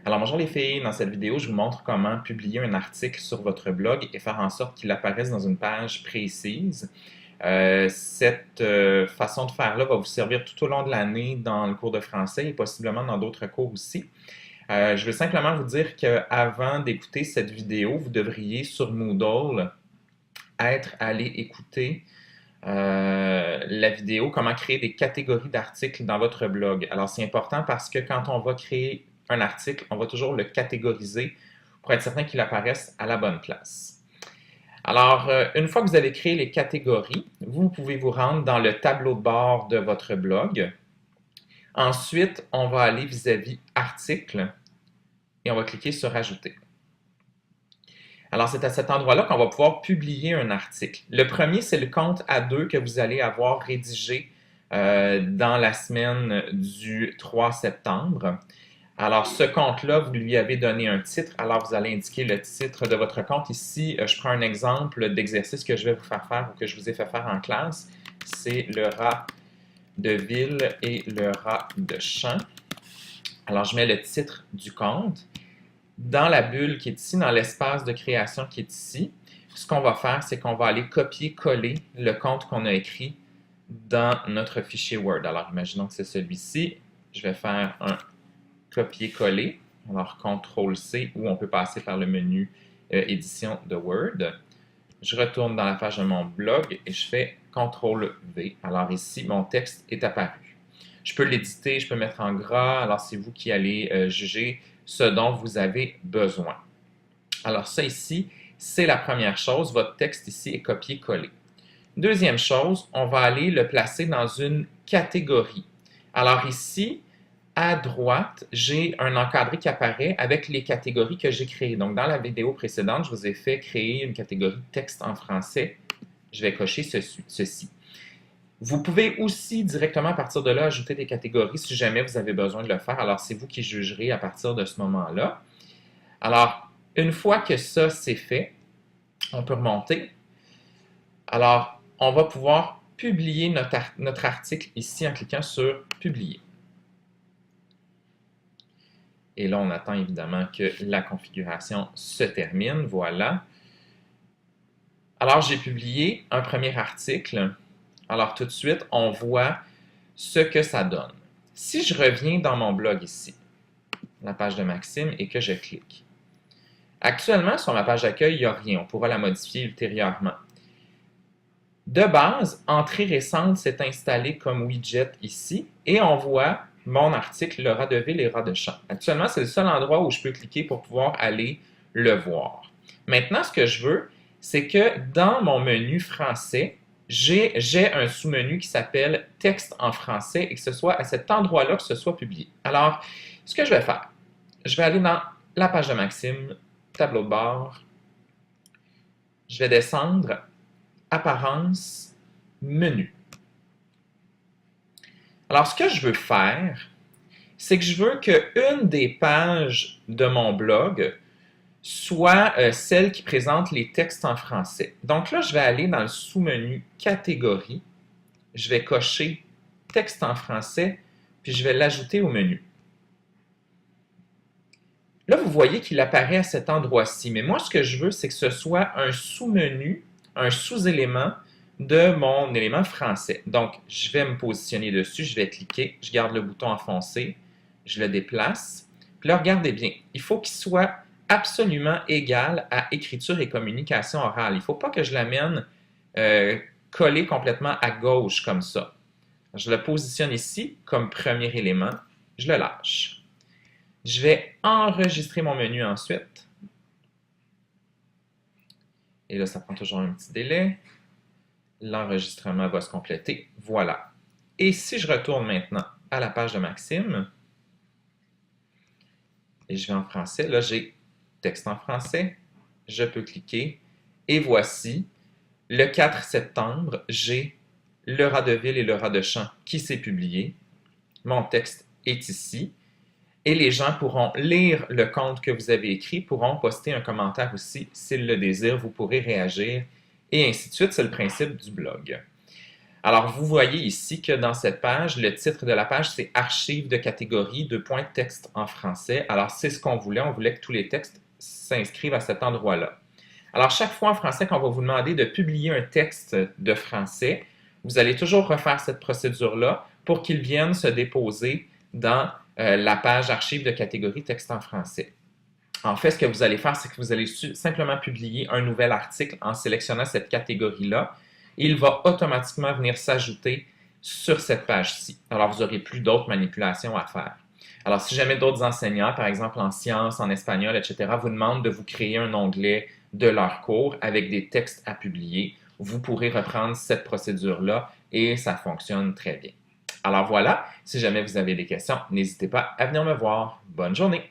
Alors bonjour les filles, dans cette vidéo, je vous montre comment publier un article sur votre blog et faire en sorte qu'il apparaisse dans une page précise. Cette façon de faire-là va vous servir tout au long de l'année dans le cours de français et possiblement dans d'autres cours aussi. Je veux simplement vous dire qu'avant d'écouter cette vidéo, vous devriez sur Moodle être allé écouter la vidéo comment créer des catégories d'articles dans votre blog. Alors c'est important parce que quand on va créer un article, on va toujours le catégoriser pour être certain qu'il apparaisse à la bonne place. Alors, une fois que vous avez créé les catégories, vous pouvez vous rendre dans le tableau de bord de votre blog. Ensuite, on va aller vis-à-vis article et on va cliquer sur ajouter. Alors, c'est à cet endroit-là qu'on va pouvoir publier un article. Le premier, c'est le compte A2 que vous allez avoir rédigé dans la semaine du 3 septembre. Alors, ce compte-là, vous lui avez donné un titre. Alors, vous allez indiquer le titre de votre compte. Ici, je prends un exemple d'exercice que je vais vous faire faire ou que je vous ai fait faire en classe. C'est le rat de ville et le rat de champ. Alors, je mets le titre du compte. Dans la bulle qui est ici, dans l'espace de création qui est ici, ce qu'on va faire, c'est qu'on va aller copier-coller le compte qu'on a écrit dans notre fichier Word. Alors, imaginons que c'est celui-ci. Je vais faire un copier-coller. Alors, CTRL-C, ou on peut passer par le menu édition de Word. Je retourne dans la page de mon blog et je fais CTRL-V. Alors ici, mon texte est apparu. Je peux l'éditer, je peux mettre en gras. Alors, c'est vous qui allez juger ce dont vous avez besoin. Alors, ça ici, c'est la première chose. Votre texte ici est copié-collé. Deuxième chose, on va aller le placer dans une catégorie. Alors ici, à droite, j'ai un encadré qui apparaît avec les catégories que j'ai créées. Donc, dans la vidéo précédente, je vous ai fait créer une catégorie texte en français. Je vais cocher ceci. Vous pouvez aussi directement à partir de là ajouter des catégories si jamais vous avez besoin de le faire. Alors, c'est vous qui jugerez à partir de ce moment-là. Alors, une fois que ça c'est fait, on peut remonter. Alors, on va pouvoir publier notre article ici en cliquant sur « Publier ». Et là, on attend évidemment que la configuration se termine. Voilà. Alors, j'ai publié un premier article. Alors, tout de suite, on voit ce que ça donne. Si je reviens dans mon blog ici, la page de Maxime, et que je clique. Actuellement, sur ma page d'accueil, il n'y a rien. On pourra la modifier ultérieurement. De base, Entrée récente s'est installée comme widget ici, et on voit mon article, le rat de ville et rat de champ. Actuellement, c'est le seul endroit où je peux cliquer pour pouvoir aller le voir. Maintenant, ce que je veux, c'est que dans mon menu français, j'ai un sous-menu qui s'appelle texte en français et que ce soit à cet endroit-là que ce soit publié. Alors, ce que je vais faire, je vais aller dans la page de Maxime, tableau de bord, je vais descendre, apparence, menu. Alors, ce que je veux faire, c'est que je veux qu'une des pages de mon blog soit celle qui présente les textes en français. Donc là, je vais aller dans le sous-menu Catégorie, je vais cocher Texte en français, puis je vais l'ajouter au menu. Là, vous voyez qu'il apparaît à cet endroit-ci, mais moi, ce que je veux, c'est que ce soit un sous-menu, un sous-élément de mon élément français. Donc, je vais me positionner dessus, je vais cliquer, je garde le bouton enfoncé, je le déplace. Puis là, regardez bien, il faut qu'il soit absolument égal à écriture et communication orale. Il ne faut pas que je l'amène collé complètement à gauche comme ça. Je le positionne ici comme premier élément, je le lâche. Je vais enregistrer mon menu ensuite. Et là, ça prend toujours un petit délai. L'enregistrement va se compléter. Voilà. Et si je retourne maintenant à la page de Maxime, et je vais en français, là j'ai texte en français, je peux cliquer, et voici, le 4 septembre, j'ai le rat de ville et le rat de champ qui s'est publié. Mon texte est ici, et les gens pourront lire le compte que vous avez écrit, pourront poster un commentaire aussi s'ils le désirent, vous pourrez réagir, et ainsi de suite. C'est le principe du blog. Alors, vous voyez ici que dans cette page, le titre de la page, c'est Archives de catégorie, texte en français. Alors, c'est ce qu'on voulait. On voulait que tous les textes s'inscrivent à cet endroit-là. Alors, chaque fois en français, quand on va vous demander de publier un texte de français, vous allez toujours refaire cette procédure-là pour qu'il vienne se déposer dans la page Archives de catégorie texte en français. En fait, ce que vous allez faire, c'est que vous allez simplement publier un nouvel article en sélectionnant cette catégorie-là. Il va automatiquement venir s'ajouter sur cette page-ci. Alors, vous n'aurez plus d'autres manipulations à faire. Alors, si jamais d'autres enseignants, par exemple en sciences, en espagnol, etc., vous demandent de vous créer un onglet de leur cours avec des textes à publier, vous pourrez reprendre cette procédure-là et ça fonctionne très bien. Alors voilà, si jamais vous avez des questions, n'hésitez pas à venir me voir. Bonne journée!